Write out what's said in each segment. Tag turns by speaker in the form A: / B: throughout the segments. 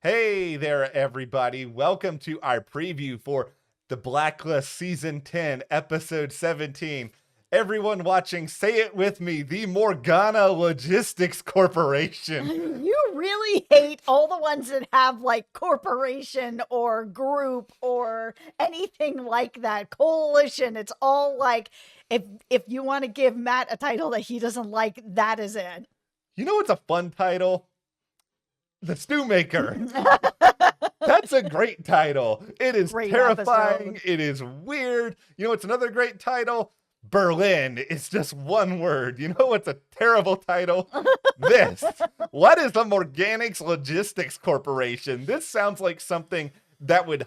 A: Hey there, everybody. Welcome to our preview for the Blacklist Season 10, Episode 17. Everyone watching, say it with me, the Morgana Logistics Corporation.
B: You really hate all the ones that have like corporation or group or anything like that. Coalition. It's all like if you want to give Matt a title that he doesn't like, that is it.
A: You know what's a fun title? The Stew Maker. That's a great title. It is
B: Great
A: terrifying.
B: episode.
A: It is weird. You know what's another great title? Berlin. It's just one word. You know what's a terrible title? This. What is the Morganics Logistics Corporation? This sounds like something that would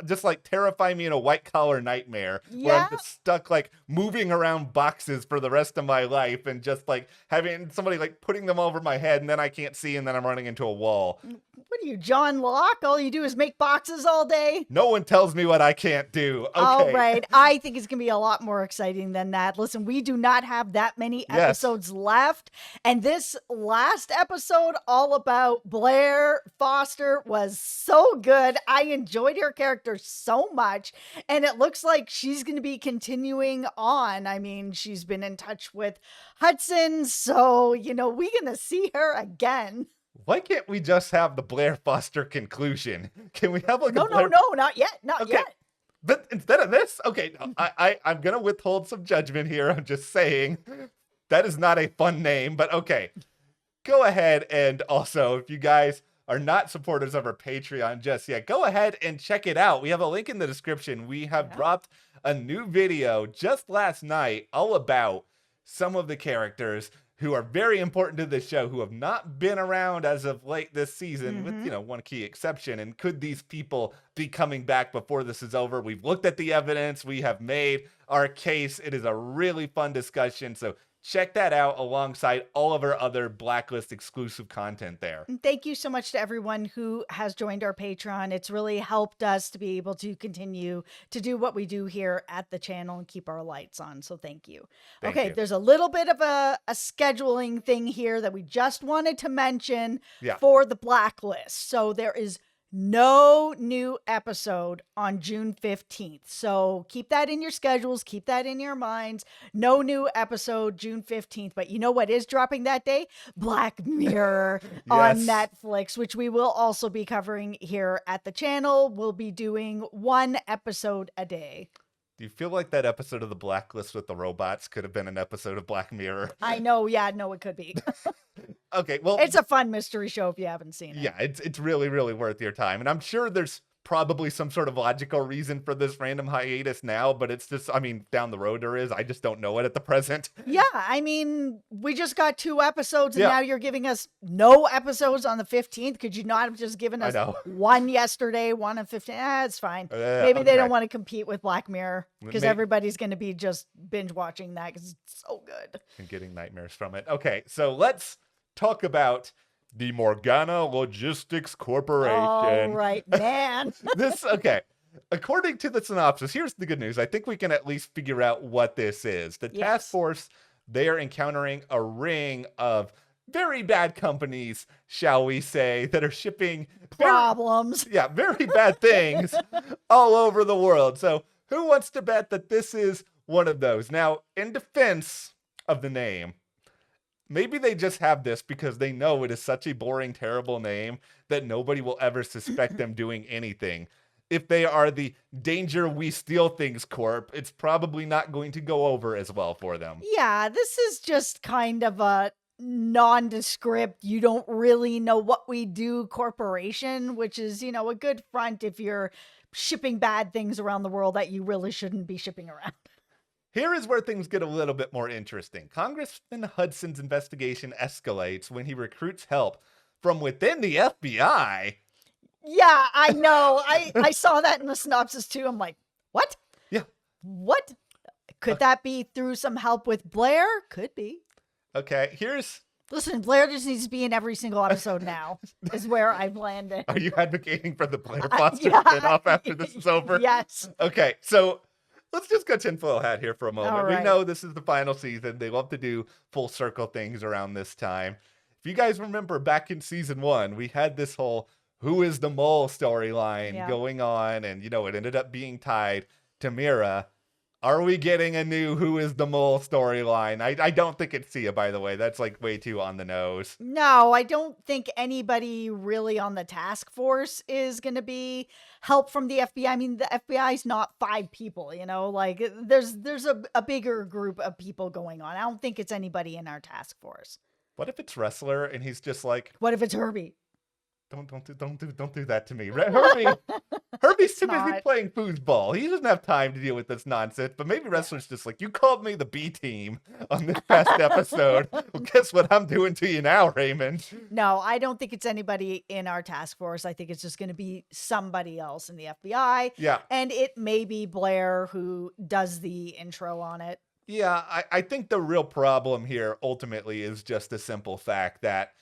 A: just like terrify me in a white collar nightmare where I'm just stuck like moving around boxes for the rest of my life and just like having somebody like putting them over my head and then I can't see and then I'm running into a wall.
B: What are you, John Locke? All you do is make boxes all day?
A: No one tells me what I can't do. Okay.
B: All right. I think it's going to be a lot more exciting than that. Listen, we do not have that many episodes left. And this last episode, all about Blair Foster, was so good. I enjoyed her character so much. And it looks like she's going to be continuing on. I mean, she's been in touch with Hudson. So, we're going to see her again.
A: Why can't we just have the Blair Foster conclusion? Can we have like
B: no, not yet. Not yet.
A: But instead of this, okay, I'm going to withhold some judgment here. I'm just saying that is not a fun name, but okay. Go ahead and also, if you guys are not supporters of our Patreon just yet, go ahead and check it out. We have a link in the description. We have dropped a new video just last night all about some of the characters who are very important to the show, who have not been around as of late this season, with, one key exception. And could these people be coming back before this is over? We've looked at the evidence. We have made our case. It is a really fun discussion. So check that out alongside all of our other Blacklist exclusive content there.
B: And thank you so much to everyone who has joined our Patreon. It's really helped us to be able to continue to do what we do here at the channel and keep our lights on. So thank you.
A: Thank you.
B: There's a little bit of a scheduling thing here that we just wanted to mention for the Blacklist. So there is no new episode on June 15th. So keep that in your schedules. Keep that in your minds. No new episode June 15th. But you know what is dropping that day? Black Mirror on Netflix, which we will also be covering here at the channel. We'll be doing one episode a day.
A: Do you feel like that episode of The Blacklist with the robots could have been an episode of Black Mirror?
B: I know. Yeah, no, it could be.
A: Okay, well,
B: it's a fun mystery show if you haven't seen it.
A: Yeah, it's really, really worth your time. And I'm sure there's probably some sort of logical reason for this random hiatus now, but it's just, I mean, down the road there is. I just don't know it at the present.
B: Yeah, I mean, we just got 2 episodes and now you're giving us no episodes on the 15th. Could you not have just given us one yesterday, one on 15th? It's fine. Maybe they don't want to compete with Black Mirror because everybody's going to be just binge watching that because it's so good.
A: And getting nightmares from it. Okay, so let's talk about the Morgana Logistics Corporation.
B: All right, man.
A: According to the synopsis, here's the good news. I think we can at least figure out what this is. The task force, they are encountering a ring of very bad companies, shall we say, that are shipping
B: problems.
A: Very bad things all over the world. So who wants to bet that this is one of those? Now, in defense of the name, maybe they just have this because they know it is such a boring, terrible name that nobody will ever suspect them doing anything. If they are the Danger We Steal Things Corp, it's probably not going to go over as well for them.
B: Yeah, this is just kind of a nondescript, you don't really know what we do corporation, which is, a good front if you're shipping bad things around the world that you really shouldn't be shipping around.
A: Here is where things get a little bit more interesting. Congressman Hudson's investigation escalates when he recruits help from within the FBI.
B: Yeah, I know. I saw that in the synopsis too. I'm like, what?
A: Yeah.
B: What? Could that be through some help with Blair? Could be.
A: Okay,
B: Listen, Blair just needs to be in every single episode now, is where I've landed.
A: Are you advocating for the Blair Foster spinoff after this is over?
B: Yes.
A: Okay, so let's just go tinfoil hat here for a moment.
B: Right.
A: We know this is the final season. They love to do full circle things around this time. If you guys remember back in season 1, we had this whole Who is the Mole storyline going on, and it ended up being tied to Mira. Are we getting a new Who is the Mole storyline? I don't think it's Sia, by the way. That's like way too on the nose.
B: No, I don't think anybody really on the task force is going to be help from the FBI. I mean, the FBI is not 5 people, like there's a bigger group of people going on. I don't think it's anybody in our task force.
A: What if it's Wrestler and he's just like,
B: what if it's Herbie?
A: Don't do that to me. Herbie's too busy playing foosball. He doesn't have time to deal with this nonsense. But maybe Wrestler's just like, you called me the B team on this past episode. Well, guess what I'm doing to you now, Raymond?
B: No, I don't think it's anybody in our task force. I think it's just going to be somebody else in the FBI.
A: Yeah.
B: And it may be Blair who does the intro on it.
A: Yeah, I think the real problem here ultimately is just the simple fact that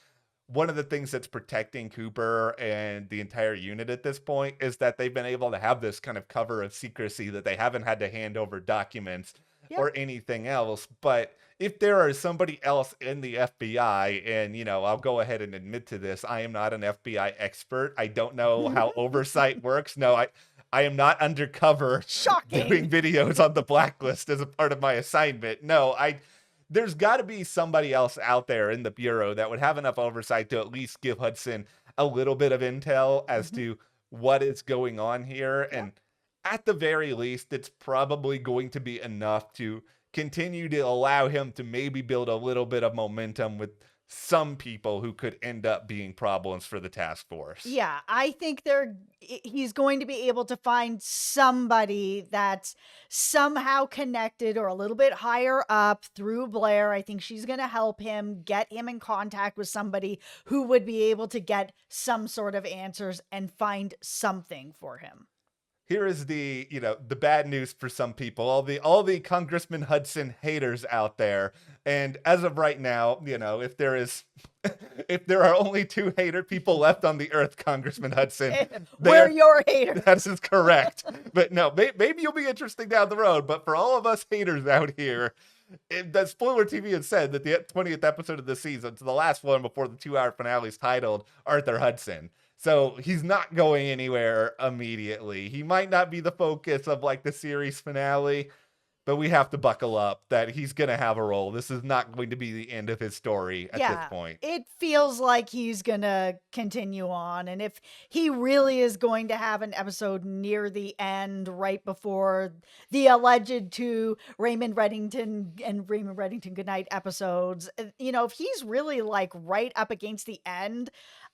A: one of the things that's protecting Cooper and the entire unit at this point is that they've been able to have this kind of cover of secrecy, that they haven't had to hand over documents or anything else. But if there is somebody else in the FBI, and, I'll go ahead and admit to this, I am not an FBI expert. I don't know how oversight works. No, I am not undercover doing videos on the Blacklist as a part of my assignment. No, there's got to be somebody else out there in the Bureau that would have enough oversight to at least give Hudson a little bit of intel as to what is going on here. And at the very least, it's probably going to be enough to continue to allow him to maybe build a little bit of momentum with some people who could end up being problems for the task force.
B: Yeah, I think he's going to be able to find somebody that's somehow connected or a little bit higher up through Blair. I think she's going to help him get him in contact with somebody who would be able to get some sort of answers and find something for him.
A: Here is the bad news for some people, all the Congressman Hudson haters out there. And as of right now, if there are only 2 hater people left on the earth, Congressman Hudson,
B: we're your haters.
A: That is correct. But no, maybe you'll be interesting down the road. But for all of us haters out here, that Spoiler TV had said that the 20th episode of the season, it's the last one before the 2-hour finale, is titled Arthur Hudson. So he's not going anywhere immediately. He might not be the focus of like the series finale, but we have to buckle up that he's going to have a role. This is not going to be the end of his story at this point.
B: It feels like he's going to continue on. And if he really is going to have an episode near the end, right before the alleged 2 Raymond Reddington and Raymond Reddington Goodnight episodes, if he's really like right up against the end,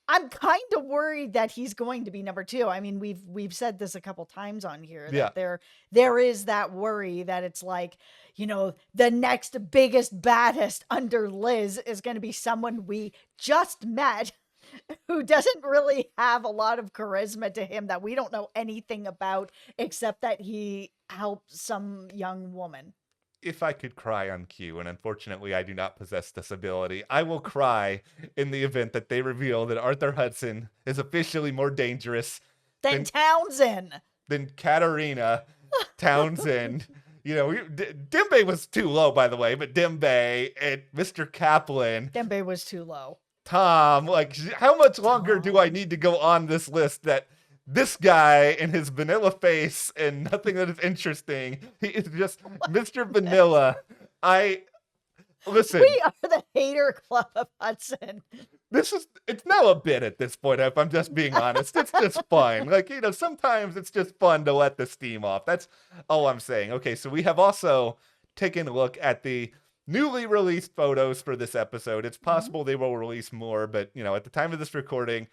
B: I'm kind of worried that he's going to be number 2. I mean, we've said this a couple times on here that there is that worry that it's like, the next biggest, baddest under Liz is going to be someone we just met who doesn't really have a lot of charisma to him, that we don't know anything about except that he helped some young woman.
A: If I could cry on cue, and unfortunately I do not possess this ability, I will cry in the event that they reveal that Arthur Hudson is officially more dangerous
B: than Townsend.
A: Than Katarina Townsend. Dembe was too low, by the way, but Dembe and Mr. Kaplan.
B: Dembe was too low.
A: Tom, how much longer do I need to go on this list that this guy and his vanilla face and nothing that is interesting, he is just Mr. Vanilla. Listen.
B: We are the hater club of Hudson.
A: It's now a bit at this point, if I'm just being honest. It's just fun. Sometimes it's just fun to let the steam off. That's all I'm saying. Okay, so we have also taken a look at the newly released photos for this episode. It's possible they will release more, but, at the time of this recording,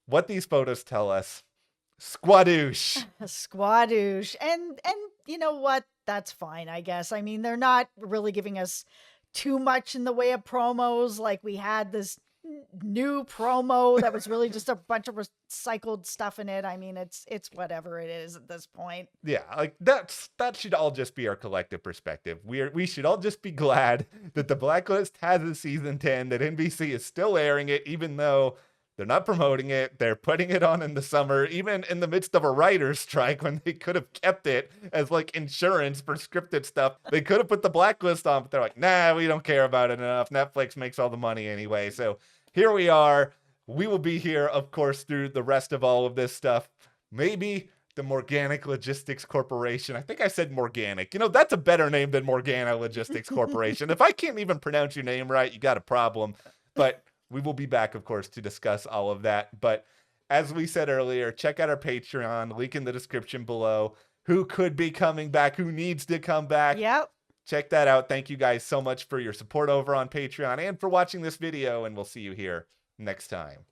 A: what these photos tell us, squadoosh.
B: Squadoosh. And you know what? That's fine, I guess. I mean, they're not really giving us too much in the way of promos. Like, we had this new promo that was really just a bunch of recycled stuff in it. I mean, it's whatever it is at this point.
A: Yeah, that should all just be our collective perspective. We should all just be glad that the Blacklist has a season 10, that NBC is still airing it, even though they're not promoting it. They're putting it on in the summer, even in the midst of a writer's strike, when they could have kept it as insurance for scripted stuff. They could have put the Blacklist on, but they're like, nah, we don't care about it enough. Netflix makes all the money anyway. So here we are. we will be here, of course, through the rest of all of this stuff. Maybe the Morgana Logistics Corporation. I think I said Morganic. You know, that's a better name than Morgana Logistics Corporation. If I can't even pronounce your name right, you got a problem. But we will be back, of course, to discuss all of that. But as we said earlier, check out our Patreon, link in the description below. Who could be coming back? Who needs to come back?
B: Yep.
A: Check that out. Thank you guys so much for your support over on Patreon and for watching this video. And we'll see you here next time.